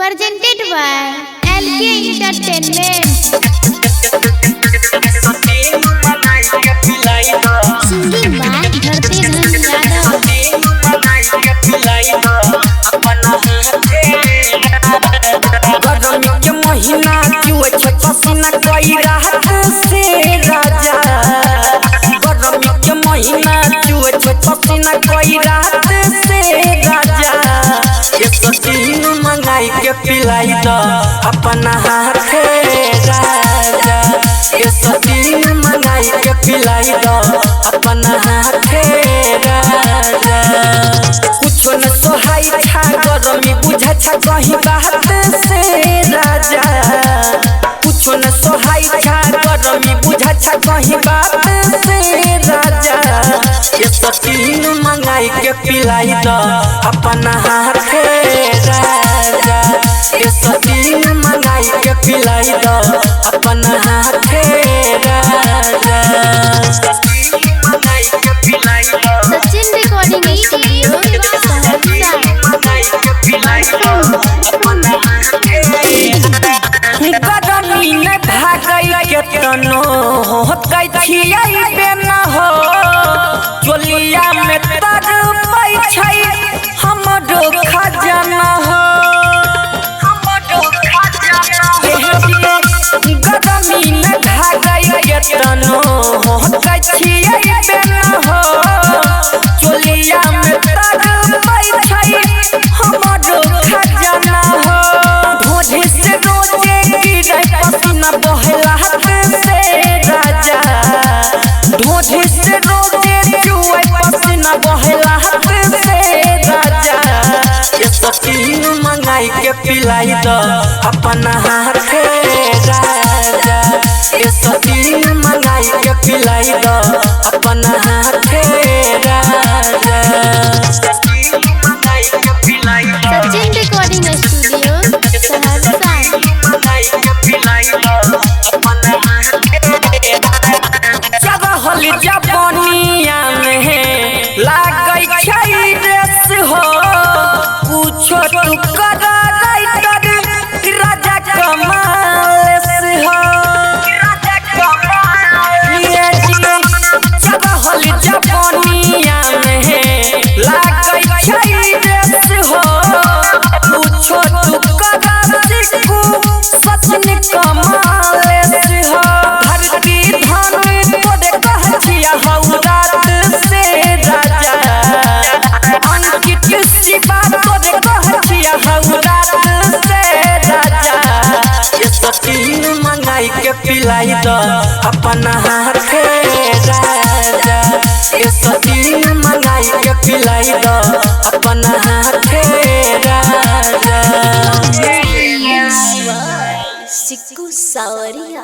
presented by LK Entertainment. Singing by धरती धन यादव। गर्मी के महीना चुए छे पसीना कोई राहत से राजा। गर्मी के महीना चुए छे पसीना कोई राहत से राजा। ये सतीन मंगाई के पिलाई दो अपना हाथे राजा। ये सतीन मंगाई के पिलाई दो अपना हाथे राजा। कुछ न सोहाई छा गर्मी बुझा छा कहीं बात से राजा। कुछ न सोहाई छा गर्मी बुझा छा कहीं बात से राजा। ये सतीन मंगाई के पिलाई दो अपना हाथे राजा। ये सतीन मंगाई के पिलाई दो अपना हाथे राजा। सचिन रिकॉर्डिंग स्टूडियो गर्मी ने भागई के तनो होतै छियै बेना हो। चोलिया में तर पै छै हमरो खजाना हो। गर्मी ने भागई के तनो होतै छियै बेना हो। चोलिया में तर पै छै हमरो खजाना हो। भोजे से रोजे गिरे पसीना बहला हाथ से राजा। भोजे से रोजे चुए पसीना बहला हाथ से राजा। ये सतीन मंगाई के पिलाई दो अपना हाथे राजा। ये सतीन मंगाई के पिलाई दो अपना हाथे राजा। Sachin recording studio Saharsa. चढ़ल जबनिया में लागै छै रेस हो। कुछो तू कर राजा कमाल से हो। चढ़ल जबनिया में लागै छै रेस हो। कुछो तू कर सचिन कमाल से हो। धरती धन तोरे कह छिया हौ रात से राजा। अंकित शिवा तोरे कह छिया हौ रात से राजा। ये सतीन मंगाई के पिलाई दो अपना हाथे राजा। ये सतीन मंगाई के पिलाई दो अपना हाथे राजा। सिक्कू सावरिया।